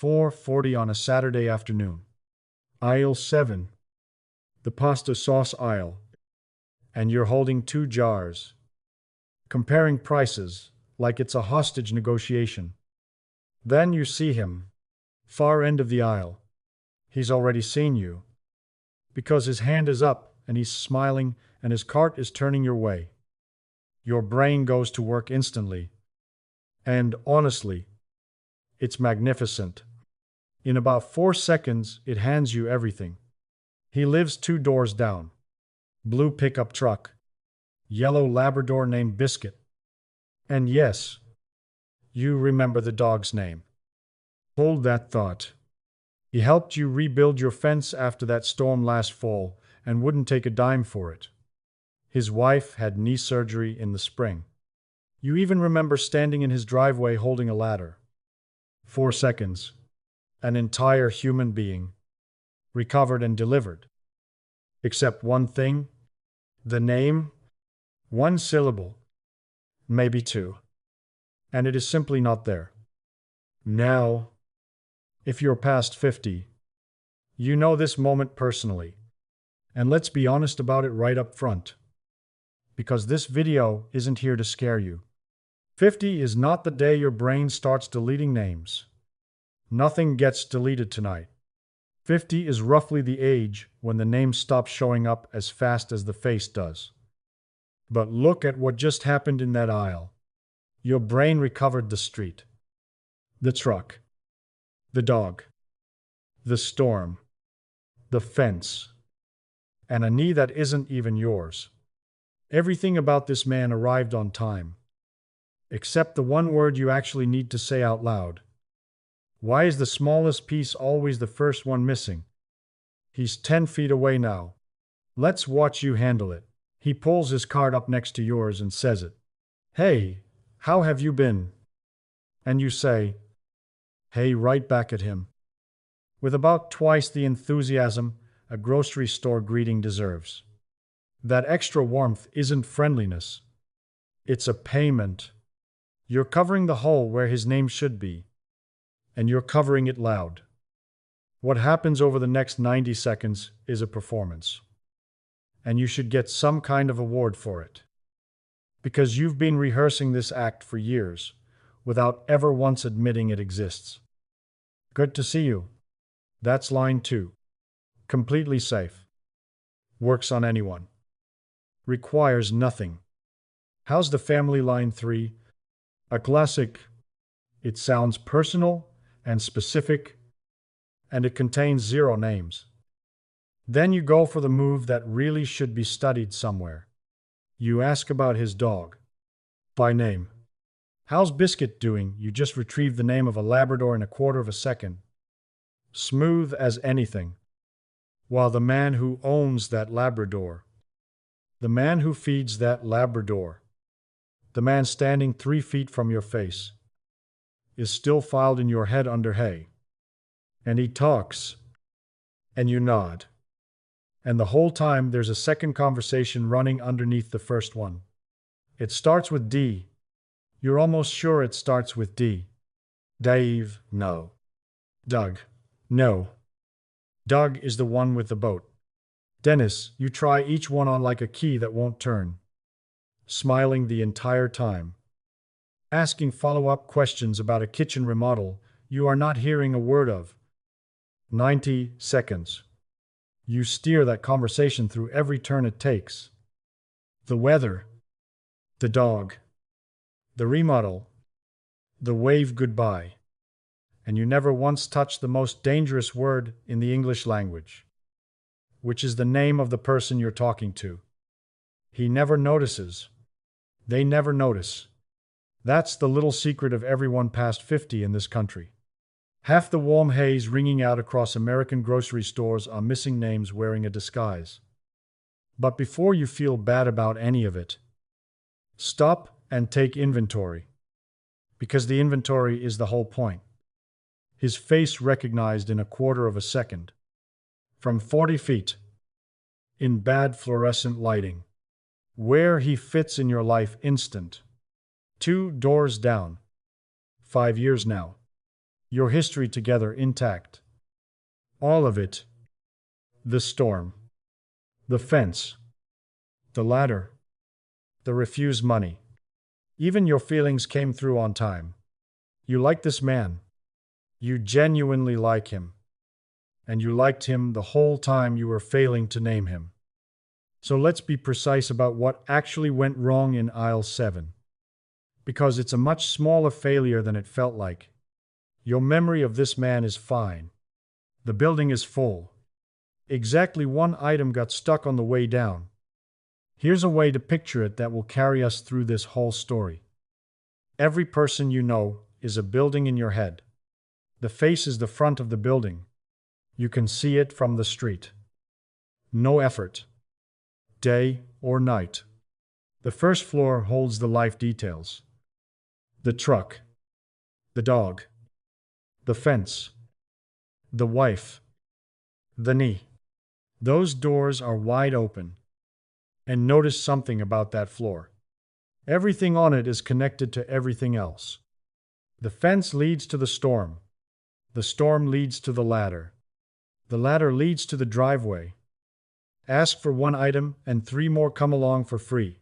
4:40 on a Saturday afternoon. Aisle 7. The pasta sauce aisle. And you're holding two jars. Comparing prices, like it's a hostage negotiation. Then you see him. Far end of the aisle. He's already seen you. Because his hand is up, and he's smiling, and his cart is turning your way. Your brain goes to work instantly. And honestly, it's magnificent. In about 4 seconds, it hands you everything. He lives 2 doors down. Blue pickup truck. Yellow Labrador named Biscuit. And yes, you remember the dog's name. Hold that thought. He helped you rebuild your fence after that storm last fall and wouldn't take a dime for it. His wife had knee surgery in the spring. You even remember standing in his driveway holding a ladder. 4 seconds. An entire human being. Recovered and delivered. Except one thing. The name. 1 syllable. Maybe 2. And it is simply not there. Now, if you're past 50, you know this moment personally. And let's be honest about it right up front. Because this video isn't here to scare you. 50 is not the day your brain starts deleting names. Nothing gets deleted tonight. 50 is roughly the age when the name stops showing up as fast as the face does. But look at what just happened in that aisle. Your brain recovered the street, the truck, the dog, the storm, the fence, and a knee that isn't even yours. Everything about this man arrived on time. Except the one word you actually need to say out loud. Why is the smallest piece always the first one missing? He's 10 feet away now. Let's watch you handle it. He pulls his cart up next to yours and says it. Hey, how have you been? And you say, hey, right back at him. With about twice the enthusiasm a grocery store greeting deserves. That extra warmth isn't friendliness. It's a payment. You're covering the hole where his name should be. And you're covering it loud. What happens over the next 90 seconds is a performance. And you should get some kind of award for it. Because you've been rehearsing this act for years, without ever once admitting it exists. Good to see you. That's line 2. Completely safe. Works on anyone. Requires nothing. How's the family line 3? A classic. It sounds personal and specific, and it contains 0 names. Then you go for the move that really should be studied somewhere. You ask about his dog. By name. How's Biscuit doing? You just retrieved the name of a Labrador in a quarter of a second. Smooth as anything. While the man who owns that Labrador, the man who feeds that Labrador, the man standing 3 feet from your face, is still filed in your head under hay. And he talks. And you nod. And the whole time there's a second conversation running underneath the first one. It starts with D. You're almost sure it starts with D. Dave, no. Doug, no. Doug is the one with the boat. Dennis, you try each one on like a key that won't turn. Smiling the entire time. Asking follow-up questions about a kitchen remodel you are not hearing a word of. 90 seconds. You steer that conversation through every turn it takes. The weather. The dog. The remodel. The wave goodbye. And you never once touch the most dangerous word in the English language, which is the name of the person you're talking to. He never notices. They never notice. That's the little secret of everyone past 50 in this country. Half the warm haze ringing out across American grocery stores are missing names wearing a disguise. But before you feel bad about any of it, stop and take inventory. Because the inventory is the whole point. His face recognized in a quarter of a second. From 40 feet. In bad fluorescent lighting. Where he fits in your life instant. 2 doors down. 5 years now. your history together intact. All of it. The storm, the fence, the ladder, the refused money. Even your feelings came through on time. You like this man. You genuinely like him. And you liked him the whole time you were failing to name him. So let's be precise about what actually went wrong in aisle 7. Because it's a much smaller failure than it felt like. Your memory of this man is fine. The building is full. Exactly one item got stuck on the way down. Here's a way to picture it that will carry us through this whole story. Every person you know is a building in your head. The face is the front of the building. You can see it from the street. No effort. Day or night. The first floor holds the life details. The truck. The dog. The fence. The wife. The knee. Those doors are wide open. And notice something about that floor. Everything on it is connected to everything else. The fence leads to the storm. The storm leads to the ladder. The ladder leads to the driveway. Ask for one item and 3 more come along for free.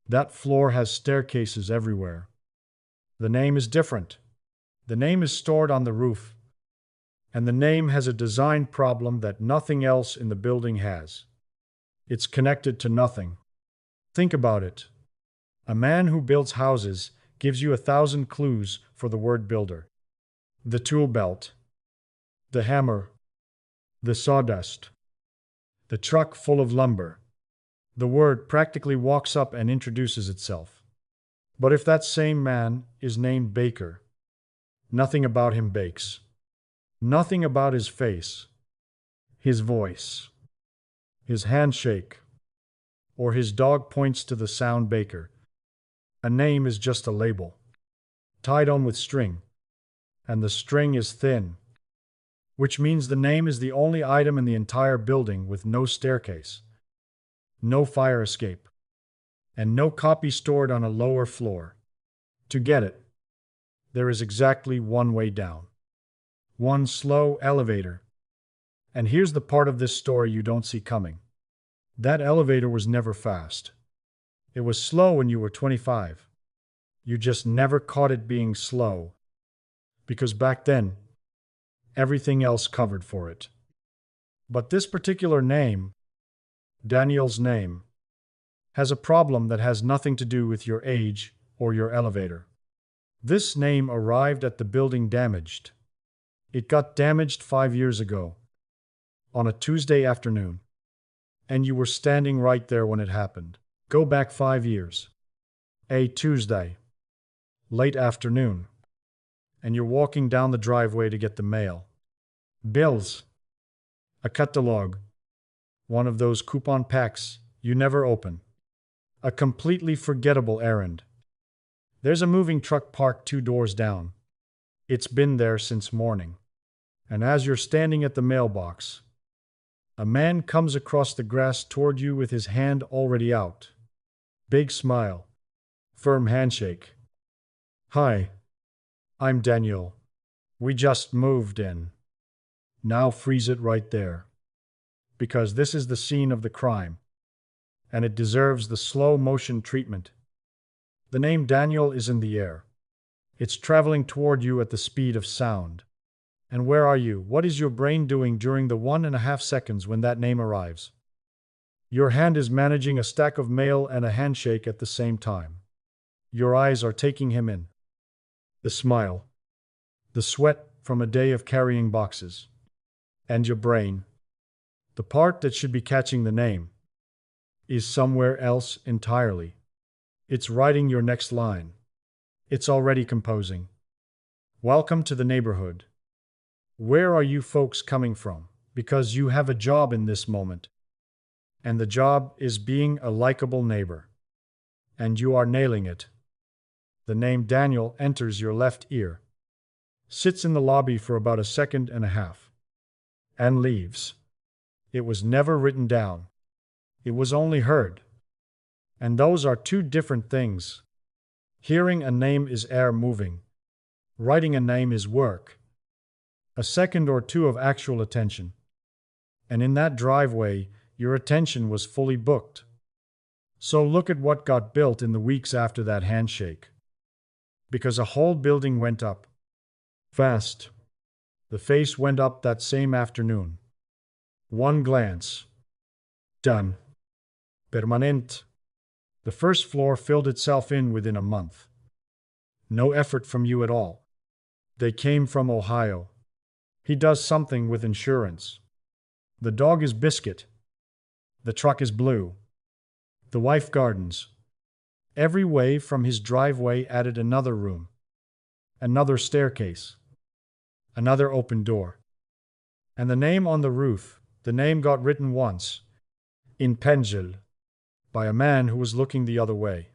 That floor has staircases everywhere. The name is different. The name is stored on the roof. And the name has a design problem that nothing else in the building has. It's connected to nothing. Think about it. A man who builds houses gives you 1,000 clues for the word builder. The tool belt. The hammer. The sawdust. The truck full of lumber. The word practically walks up and introduces itself. But if that same man is named Baker, nothing about him bakes. Nothing about his face, his voice, his handshake, or his dog points to the sound Baker. A name is just a label, tied on with string, and the string is thin, which means the name is the only item in the entire building with no staircase, no fire escape, and no copy stored on a lower floor. To get it, there is exactly one way down. One slow elevator. And here's the part of this story you don't see coming. That elevator was never fast. It was slow when you were 25. You just never caught it being slow. Because back then, everything else covered for it. But this particular name, Daniel's name, has a problem that has nothing to do with your age or your elevator. This name arrived at the building damaged. It got damaged 5 years ago, on a Tuesday afternoon, and you were standing right there when it happened. Go back 5 years. A Tuesday, late afternoon, and you're walking down the driveway to get the mail. Bills, a catalog, one of those coupon packs you never open. A completely forgettable errand. There's a moving truck parked 2 doors down. It's been there since morning. And as you're standing at the mailbox, a man comes across the grass toward you with his hand already out. Big smile. Firm handshake. Hi, I'm Daniel. We just moved in. Now freeze it right there. Because this is the scene of the crime, and it deserves the slow motion treatment. The name Daniel is in the air. It's traveling toward you at the speed of sound. And where are you? What is your brain doing during the 1.5 seconds when that name arrives? Your hand is managing a stack of mail and a handshake at the same time. Your eyes are taking him in. The smile. The sweat from a day of carrying boxes. And your brain, the part that should be catching the name, is somewhere else entirely. It's writing your next line. It's already composing. Welcome to the neighborhood. Where are you folks coming from? Because you have a job in this moment. And the job is being a likable neighbor. And you are nailing it. The name Daniel enters your left ear, sits in the lobby for about 1.5 seconds, and leaves. It was never written down. It was only heard. And those are 2 different things. Hearing a name is air moving. Writing a name is work. A second or two of actual attention. And in that driveway, your attention was fully booked. So look at what got built in the weeks after that handshake. Because a whole building went up. Fast. The face went up that same afternoon. One glance. Done. Permanent. The first floor filled itself in within a month. No effort from you at all. They came from Ohio. He does something with insurance. The dog is Biscuit. The truck is Blue. The wife gardens. Every wave from his driveway added another room. Another staircase. Another open door. And the name on the roof, the name got written once, in pencil, by a man who was looking the other way.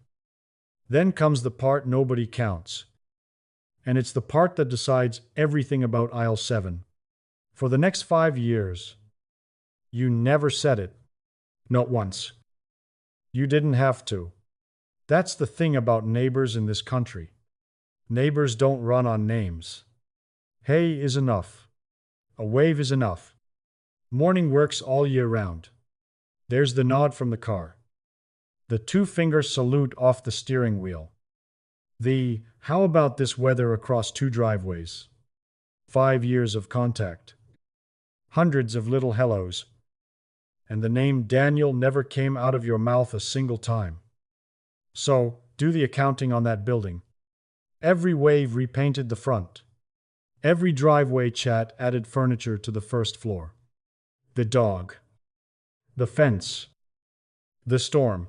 Then comes the part nobody counts. And it's the part that decides everything about aisle 7. For the next 5 years, you never said it. Not once. You didn't have to. That's the thing about neighbors in this country. Neighbors don't run on names. Hey is enough. A wave is enough. Morning works all year round. There's the nod from the car. The two-finger salute off the steering wheel. The, how about this weather across 2 driveways? 5 years of contact. Hundreds of little hellos. And the name Daniel never came out of your mouth a single time. So, do the accounting on that building. Every wave repainted the front. Every driveway chat added furniture to the first floor. The dog. The fence. The storm.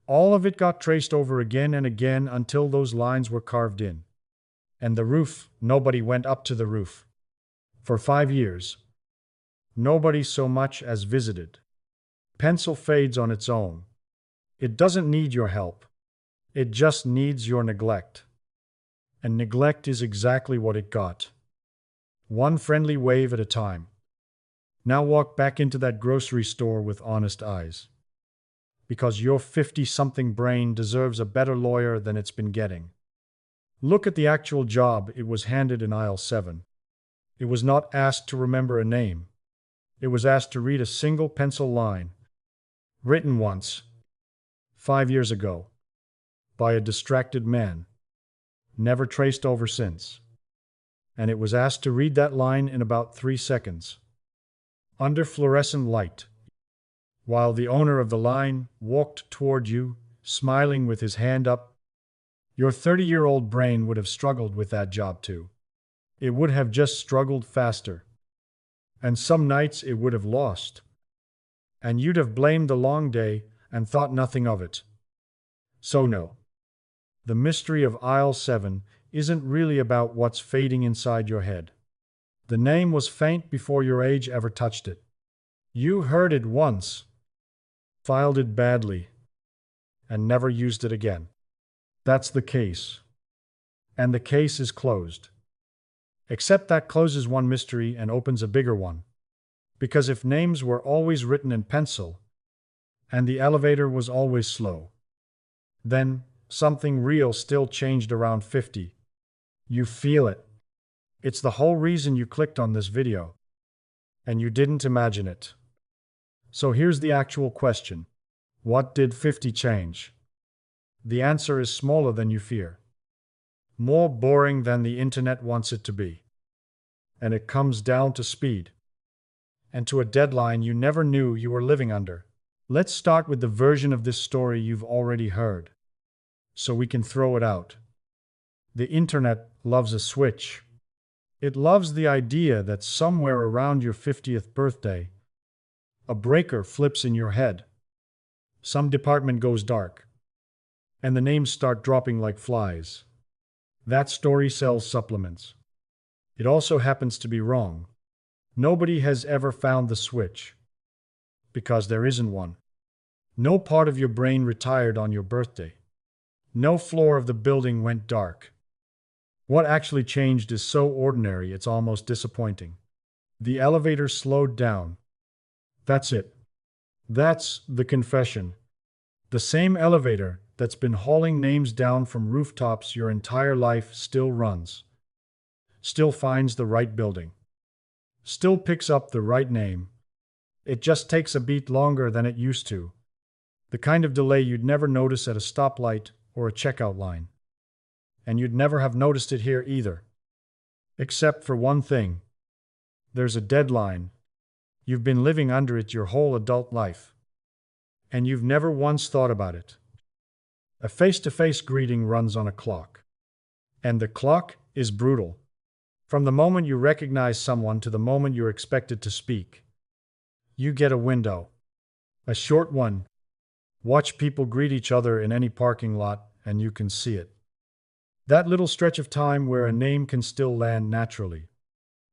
All of it got traced over again and again until those lines were carved in. And the roof, nobody went up to the roof. For 5 years. Nobody so much as visited. Pencil fades on its own. It doesn't need your help. It just needs your neglect. And neglect is exactly what it got. One friendly wave at a time. Now walk back into that grocery store with honest eyes. Because your 50-something brain deserves a better lawyer than it's been getting. Look at the actual job it was handed in aisle 7. It was not asked to remember a name. It was asked to read a single pencil line. Written once. 5 years ago. By a distracted man. Never traced over since. And it was asked to read that line in about 3 seconds. Under fluorescent light. While the owner of the line walked toward you, smiling with his hand up. Your 30-year-old brain would have struggled with that job too. It would have just struggled faster. And some nights it would have lost. And you'd have blamed the long day and thought nothing of it. So no. The mystery of aisle 7 isn't really about what's fading inside your head. The name was faint before your age ever touched it. You heard it once, filed it badly, and never used it again. That's the case. And the case is closed. Except that closes one mystery and opens a bigger one. Because if names were always written in pencil, and the elevator was always slow, then something real still changed around 50. You feel it. It's the whole reason you clicked on this video. And you didn't imagine it. So here's the actual question. What did 50 change? The answer is smaller than you fear. More boring than the internet wants it to be. And it comes down to speed. And to a deadline you never knew you were living under. Let's start with the version of this story you've already heard. So we can throw it out. The internet loves a switch. It loves the idea that somewhere around your 50th birthday, a breaker flips in your head. Some department goes dark. And the names start dropping like flies. That story sells supplements. It also happens to be wrong. Nobody has ever found the switch. Because there isn't one. No part of your brain retired on your birthday. No floor of the building went dark. What actually changed is so ordinary it's almost disappointing. The elevator slowed down. That's it. That's the confession. The same elevator that's been hauling names down from rooftops your entire life still runs. still finds the right building, still picks up the right name. It just takes a beat longer than it used to. The kind of delay you'd never notice at a stoplight or a checkout line. And you'd never have noticed it here either. Except for one thing. There's a deadline. You've been living under it your whole adult life. And you've never once thought about it. A face-to-face greeting runs on a clock. And the clock is brutal. From the moment you recognize someone to the moment you're expected to speak. You get a window. A short one. Watch people greet each other in any parking lot and you can see it. That little stretch of time where a name can still land naturally.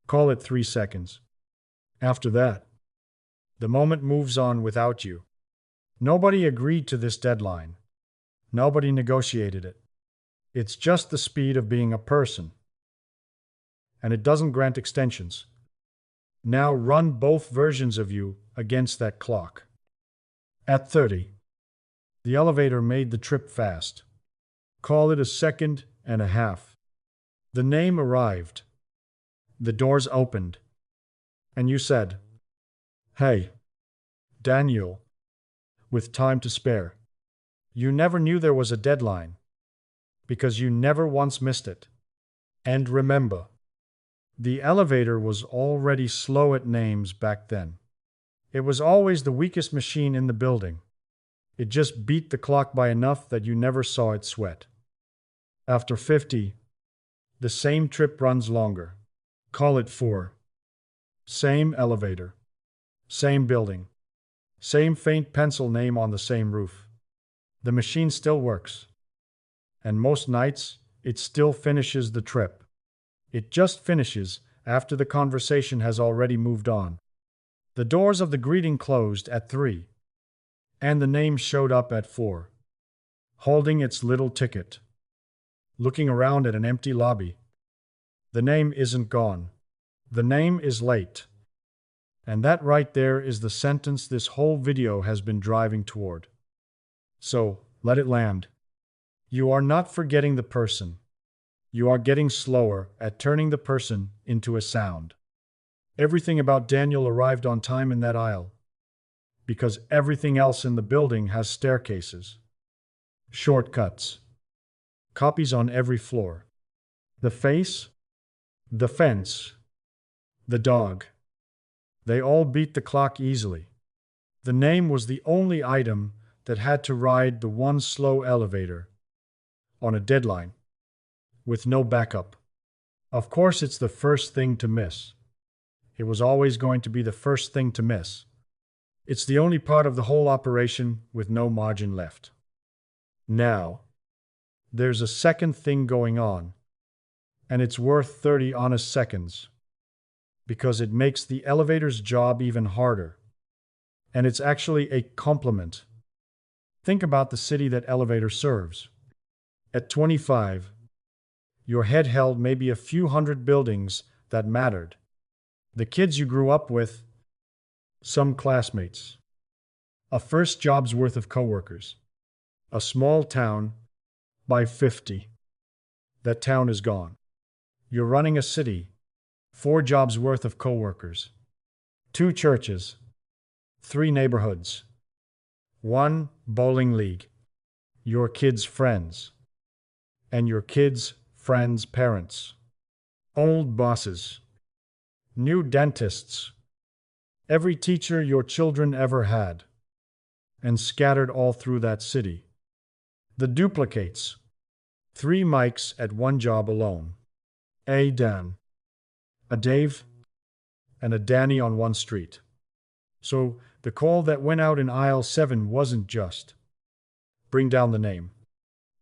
Call it 3 seconds. After that, the moment moves on without you. Nobody agreed to this deadline. Nobody negotiated it. It's just the speed of being a person. And it doesn't grant extensions. Now run both versions of you against that clock. At 30, the elevator made the trip fast. Call it a second and a half. The name arrived. The doors opened. And you said, "Hey, Daniel," with time to spare. You never knew there was a deadline, because you never once missed it. And remember, the elevator was already slow at names back then. It was always the weakest machine in the building. It just beat the clock by enough that you never saw it sweat. After 50, the same trip runs longer. Call it 4. Same elevator. Same building. Same faint pencil name on the same roof. The machine still works. And most nights, it still finishes the trip. It just finishes after the conversation has already moved on. The doors of the greeting closed at 3. And the name showed up at 4. Holding its little ticket. Looking around at an empty lobby. The name isn't gone. The name is late. And that right there is the sentence this whole video has been driving toward. So, let it land. You are not forgetting the person. You are getting slower at turning the person into a sound. Everything about Daniel arrived on time in that aisle. Because everything else in the building has staircases. Shortcuts. Copies on every floor. The face, the fence, the dog. They all beat the clock easily. The name was the only item that had to ride the one slow elevator on a deadline with no backup. Of course, it's the first thing to miss. It was always going to be the first thing to miss. It's the only part of the whole operation with no margin left. Now, there's a second thing going on, and it's worth 30 honest seconds, because it makes the elevator's job even harder. And it's actually a compliment. Think about the city that elevator serves. At 25, your head held maybe a few hundred buildings that mattered. The kids you grew up with, some classmates, a first job's worth of coworkers, a small town. By 50, that town is gone. You're running a city, 4 jobs worth of coworkers, 2 churches, 3 neighborhoods, 1 bowling league, your kids' friends, and your kids' friends' parents, old bosses, new dentists, every teacher your children ever had, and scattered all through that city. The duplicates. 3 Mikes at one job alone. A Dan, a Dave, and a Danny on one street. So the call that went out in aisle 7 wasn't just bring down the name.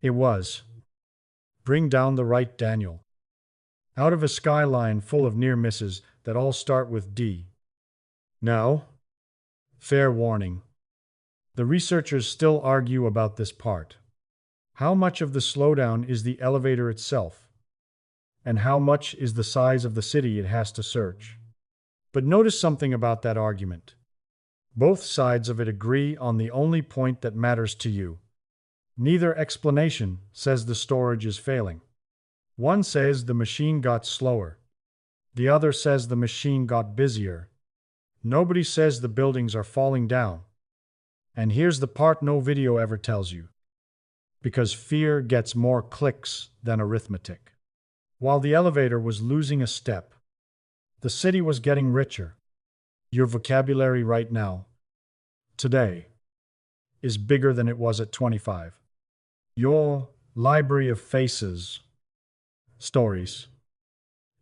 It was bring down the right Daniel. Out of a skyline full of near misses that all start with D. Now, fair warning. The researchers still argue about this part. How much of the slowdown is the elevator itself? And how much is the size of the city it has to search? But notice something about that argument. Both sides of it agree on the only point that matters to you. Neither explanation says the storage is failing. One says the machine got slower. The other says the machine got busier. Nobody says the buildings are falling down. And here's the part no video ever tells you. Because fear gets more clicks than arithmetic. While the elevator was losing a step, the city was getting richer. Your vocabulary right now, today, is bigger than it was at 25. Your library of faces, stories,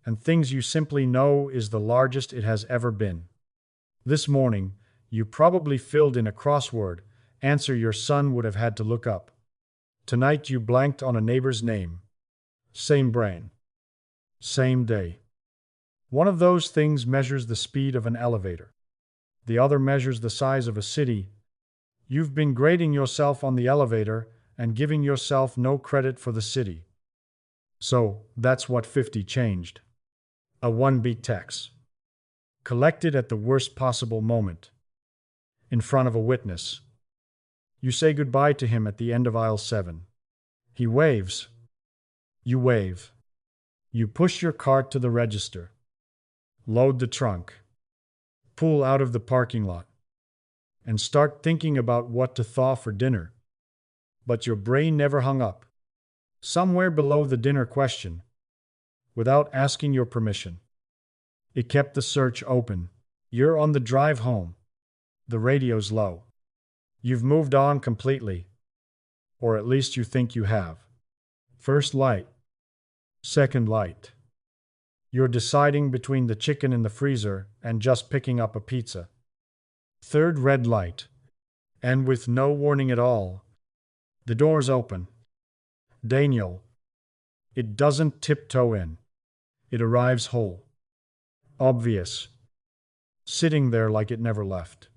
and things you simply know is the largest it has ever been. This morning, you probably filled in a crossword answer your son would have had to look up. Tonight you blanked on a neighbor's name. Same brain. Same day. One of those things measures the speed of an elevator. The other measures the size of a city. You've been grading yourself on the elevator and giving yourself no credit for the city. So, that's what 50 changed. A one-beat text. Collected at the worst possible moment. In front of a witness. You say goodbye to him at the end of aisle 7. He waves. You wave. You push your cart to the register. Load the trunk. Pull out of the parking lot. And start thinking about what to thaw for dinner. But your brain never hung up. Somewhere below the dinner question. Without asking your permission. It kept the search open. You're on the drive home. The radio's low. You've moved on completely. Or at least you think you have. First light. Second light. You're deciding between the chicken in the freezer and just picking up a pizza. Third red light. And with no warning at all, the door's open. Daniel. It doesn't tiptoe in. It arrives whole. Obvious. Sitting there like it never left.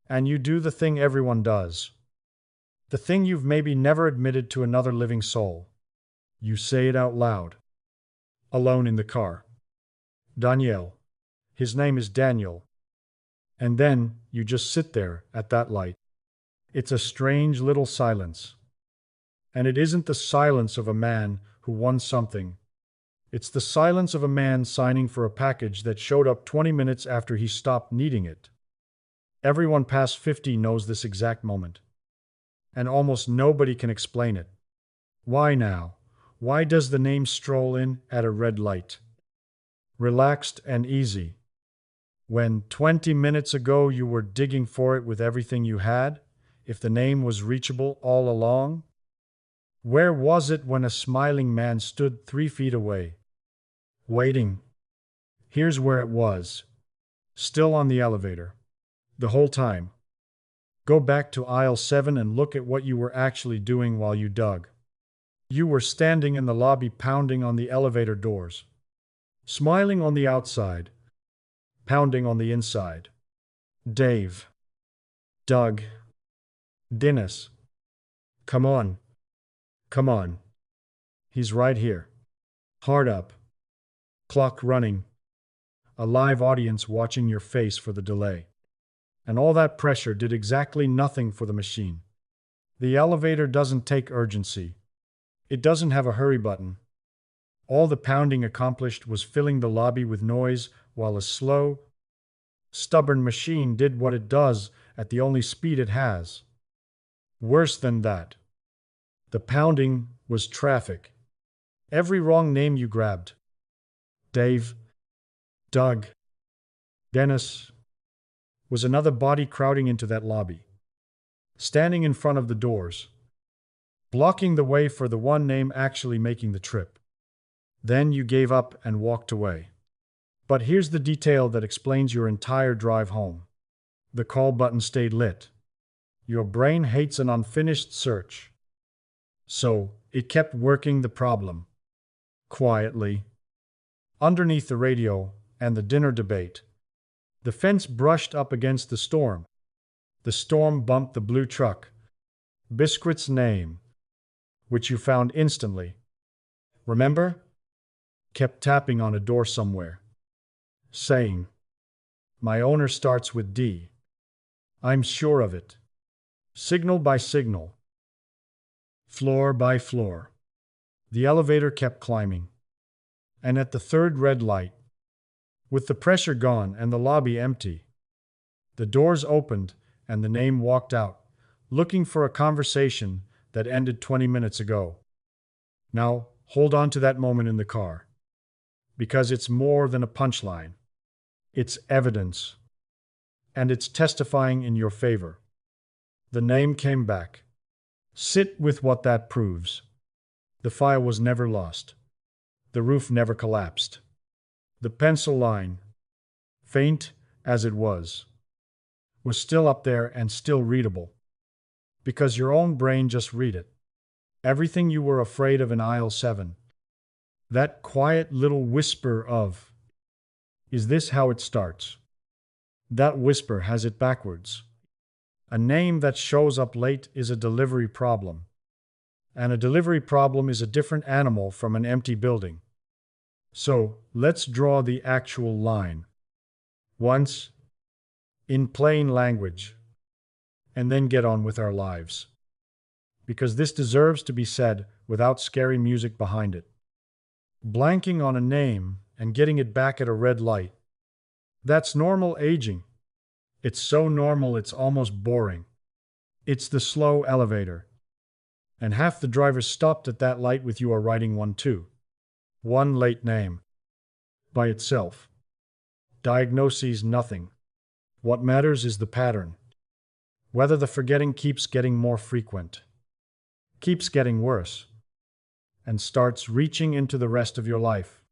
And you do the thing everyone does. The thing you've maybe never admitted to another living soul. You say it out loud. Alone in the car. Daniel. His name is Daniel. And then you just sit there at that light. It's a strange little silence. And it isn't the silence of a man who won something. It's the silence of a man signing for a package that showed up 20 minutes after he stopped needing it. Everyone past 50 knows this exact moment. And almost nobody can explain it. Why now? Why does the name stroll in at a red light? Relaxed and easy. When 20 minutes ago you were digging for it with everything you had, if the name was reachable all along? Where was it when a smiling man stood 3 feet away? Waiting. Here's where it was. Still on the elevator. The whole time. Go back to aisle 7 and look at what you were actually doing while you dug. You were standing in the lobby pounding on the elevator doors. Smiling on the outside. Pounding on the inside. Dave. Doug. Dennis. Come on. Come on. He's right here. Hard up. Clock running. A live audience watching your face for the delay. And all that pressure did exactly nothing for the machine. The elevator doesn't take urgency. It doesn't have a hurry button. All the pounding accomplished was filling the lobby with noise while a slow, stubborn machine did what it does at the only speed it has. Worse than that. The pounding was traffic. Every wrong name you grabbed. Dave, Doug, Dennis, was another body crowding into that lobby. Standing in front of the doors. Blocking the way for the one name actually making the trip. Then you gave up and walked away. But here's the detail that explains your entire drive home. The call button stayed lit. Your brain hates an unfinished search. So, it kept working the problem. Quietly. Underneath the radio and the dinner debate. The fence brushed up against the storm. The storm bumped the blue truck. Biscuit's name, which you found instantly. Remember? Kept tapping on a door somewhere. Saying, "My owner starts with D. I'm sure of it." Signal by signal. Floor by floor. The elevator kept climbing. And at the third red light, with the pressure gone and the lobby empty, the doors opened and the name walked out, looking for a conversation that ended 20 minutes ago. Now, hold on to that moment in the car. Because it's more than a punchline. It's evidence. And it's testifying in your favor. The name came back. Sit with what that proves. The file was never lost. The roof never collapsed. The pencil line, faint as it was still up there and still readable. Because your own brain just read it. Everything you were afraid of in aisle 7. That quiet little whisper of, is this how it starts? That whisper has it backwards. A name that shows up late is a delivery problem. And a delivery problem is a different animal from an empty building. So, let's draw the actual line. Once, in plain language, and then get on with our lives. Because this deserves to be said without scary music behind it. Blanking on a name and getting it back at a red light. That's normal aging. It's so normal it's almost boring. It's the slow elevator. And half the drivers stopped at that light with you are writing one too. One late name. By itself. Diagnoses nothing. What matters is the pattern. Whether the forgetting keeps getting more frequent, keeps getting worse, and starts reaching into the rest of your life.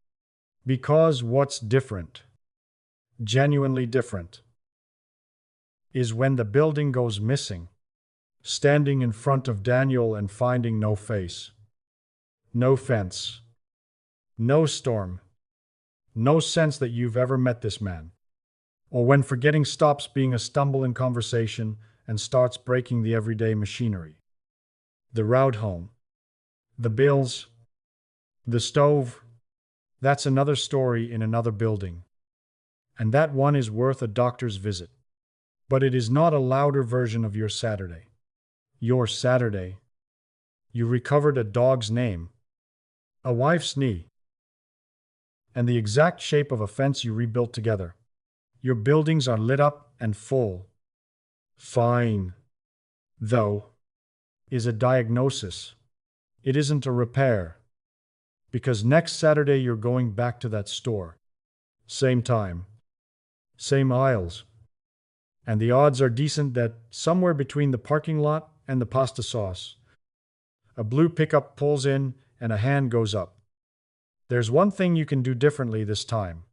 Because what's different, genuinely different, is when the building goes missing, standing in front of Daniel and finding no face, no fence, no storm, no sense that you've ever met this man. Or when forgetting stops being a stumble in conversation and starts breaking the everyday machinery. The route home, the bills, the stove, that's another story in another building. And that one is worth a doctor's visit. But it is not a louder version of your Saturday. Your Saturday. You recovered a dog's name, a wife's knee, and the exact shape of a fence you rebuilt together. Your buildings are lit up and full. Fine, though, is a diagnosis. It isn't a repair. Because next Saturday you're going back to that store. Same time. Same aisles. And the odds are decent that somewhere between the parking lot and the pasta sauce, a blue pickup pulls in and a hand goes up. There's one thing you can do differently this time.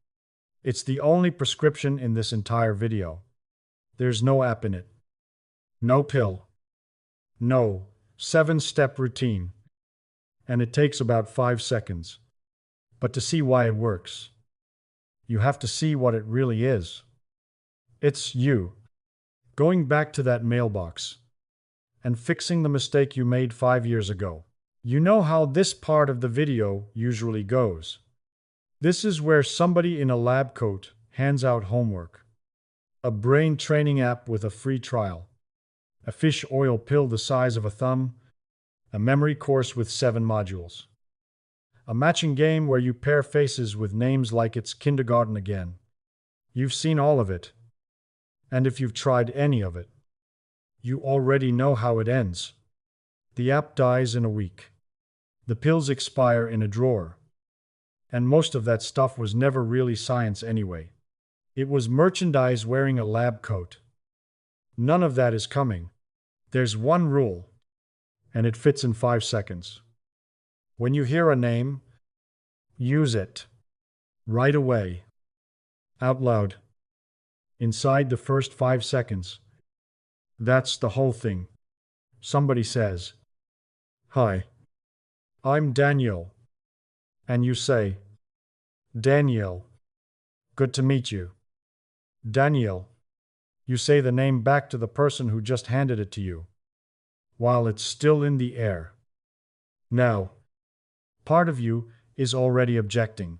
It's the only prescription in this entire video. There's no app in it. No pill. No 7-step routine. And it takes about 5 seconds. But to see why it works, you have to see what it really is. It's you. Going back to that mailbox and fixing the mistake you made 5 years ago. You know how this part of the video usually goes. This is where somebody in a lab coat hands out homework. A brain training app with a free trial. A fish oil pill the size of a thumb. A memory course with 7 modules. A matching game where you pair faces with names like it's kindergarten again. You've seen all of it. And if you've tried any of it, you already know how it ends. The app dies in a week. The pills expire in a drawer. And most of that stuff was never really science anyway. It was merchandise wearing a lab coat. None of that is coming. There's one rule, and it fits in 5 seconds. When you hear a name, use it. Right away. Out loud. Inside the first 5 seconds. That's the whole thing. Somebody says, "Hi, I'm Daniel." And you say, "Daniel, good to meet you." Daniel. You say the name back to the person who just handed it to you, while it's still in the air. Now, part of you is already objecting.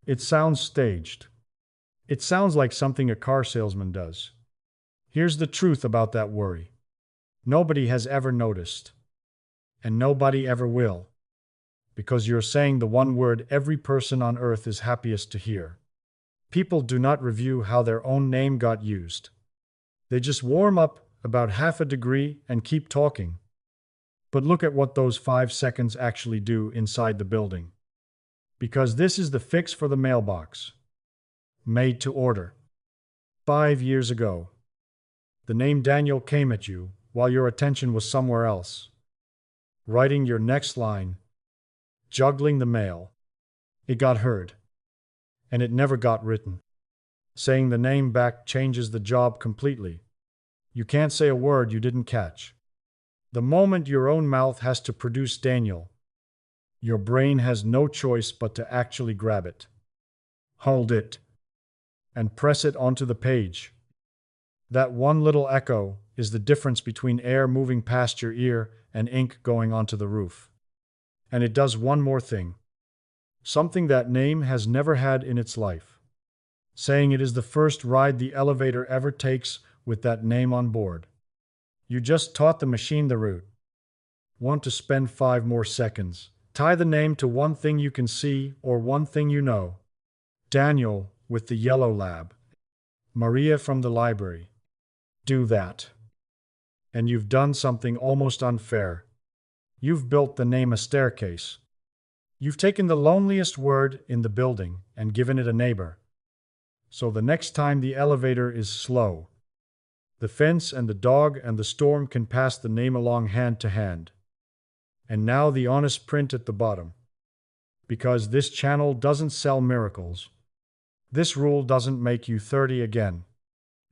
It sounds staged. It sounds like something a car salesman does. Here's the truth about that worry. Nobody has ever noticed. And nobody ever will. because you're saying the one word every person on earth is happiest to hear. People do not review how their own name got used. They just warm up about half a degree and keep talking. But look at what those 5 seconds actually do inside the building. Because this is the fix for the mailbox. Made to order. 5 years ago, the name Daniel came at you while your attention was somewhere else. Writing your next line, juggling the mail. It got heard. And it never got written. Saying the name back changes the job completely. You can't say a word you didn't catch. The moment your own mouth has to produce Daniel, your brain has no choice but to actually grab it, hold it, and press it onto the page. That one little echo is the difference between air moving past your ear and ink going onto the roof. And it does one more thing. Something that name has never had in its life. Saying it is the first ride the elevator ever takes with that name on board. You just taught the machine the route. Want to spend 5 more seconds. Tie the name to one thing you can see or one thing you know. Daniel with the yellow lab. Maria from the library. Do that. And you've done something almost unfair. You've built the name a staircase. You've taken the loneliest word in the building and given it a neighbor. So the next time the elevator is slow, the fence and the dog and the storm can pass the name along hand to hand. And now the honest print at the bottom. Because this channel doesn't sell miracles. This rule doesn't make you 30 again.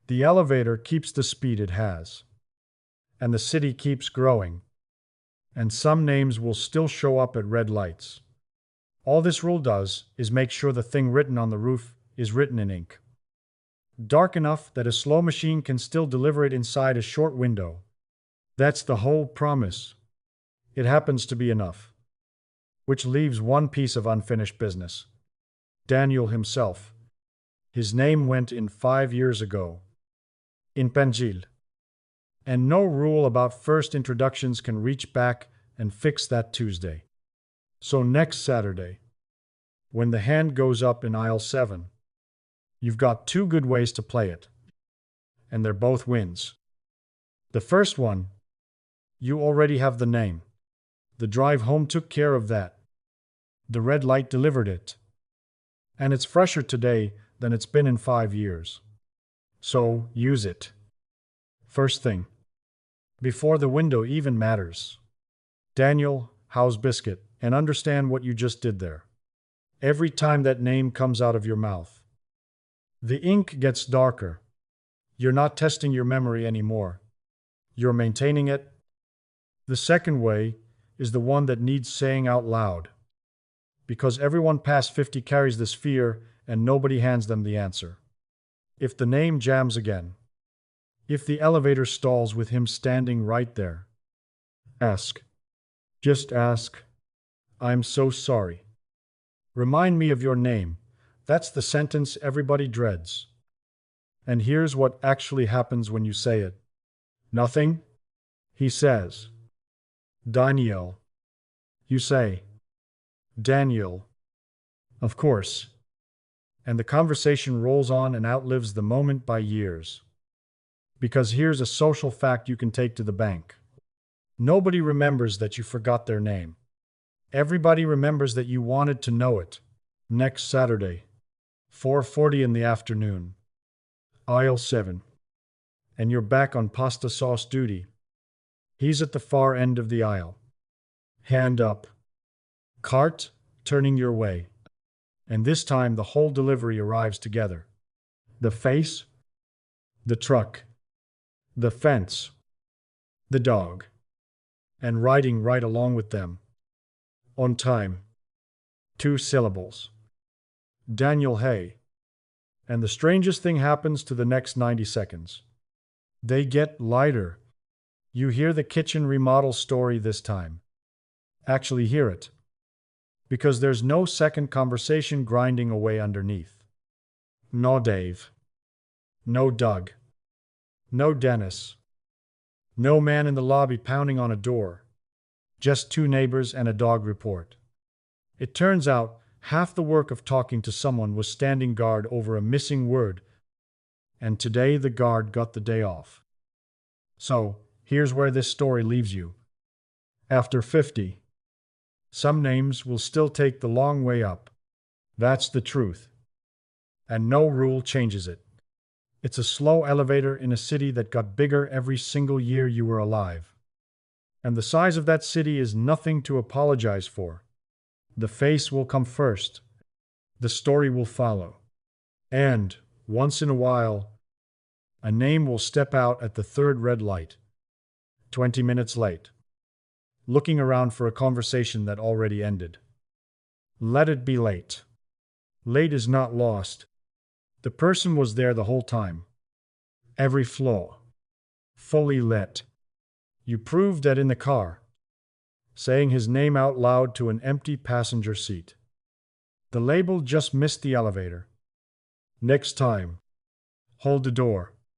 The elevator keeps the speed it has. And the city keeps growing. And some names will still show up at red lights. All this rule does is make sure the thing written on the roof is written in ink. Dark enough that a slow machine can still deliver it inside a short window. That's the whole promise. It happens to be enough. Which leaves one piece of unfinished business. Daniel himself. His name went in 5 years ago. In Penjil. And no rule about first introductions can reach back and fix that Tuesday. So next Saturday, when the hand goes up in aisle 7, you've got 2 good ways to play it. And they're both wins. The first one, you already have the name. The drive home took care of that. The red light delivered it. And it's fresher today than it's been in 5 years. So use it. First thing. Before the window even matters. Daniel, how's Biscuit? And understand what you just did there. Every time that name comes out of your mouth, the ink gets darker. You're not testing your memory anymore. You're maintaining it. The second way is the one that needs saying out loud. Because everyone past 50 carries this fear and nobody hands them the answer. If the name jams again, if the elevator stalls with him standing right there, ask. Just ask. I'm so sorry. Remind me of your name. That's the sentence everybody dreads. And here's what actually happens when you say it. Nothing? He says. Daniel. You say. Daniel. Of course. And the conversation rolls on and outlives the moment by years. Because here's a social fact you can take to the bank. Nobody remembers that you forgot their name. Everybody remembers that you wanted to know it. Next Saturday, 4:40 in the afternoon. Aisle 7. And you're back on pasta sauce duty. He's at the far end of the aisle. Hand up. Cart turning your way. And this time the whole delivery arrives together. The face, the truck, the fence, the dog, and riding right along with them. On time. 2 syllables. Daniel Hay. And the strangest thing happens to the next 90 seconds. They get lighter. You hear the kitchen remodel story this time. Actually hear it. Because there's no second conversation grinding away underneath. No Dave. No Doug. No Dennis. No man in the lobby pounding on a door. Just 2 neighbors and a dog report. It turns out half the work of talking to someone was standing guard over a missing word, and today the guard got the day off. So, here's where this story leaves you. After 50, some names will still take the long way up. That's the truth. And no rule changes it. It's a slow elevator in a city that got bigger every single year you were alive. And the size of that city is nothing to apologize for. The face will come first. The story will follow. And, once in a while, a name will step out at the third red light. 20 minutes late. Looking around for a conversation that already ended. Let it be late. Late is not lost. The person was there the whole time. Every flaw. Fully lit. You proved that in the car. Saying his name out loud to an empty passenger seat. The label just missed the elevator. Next time, hold the door.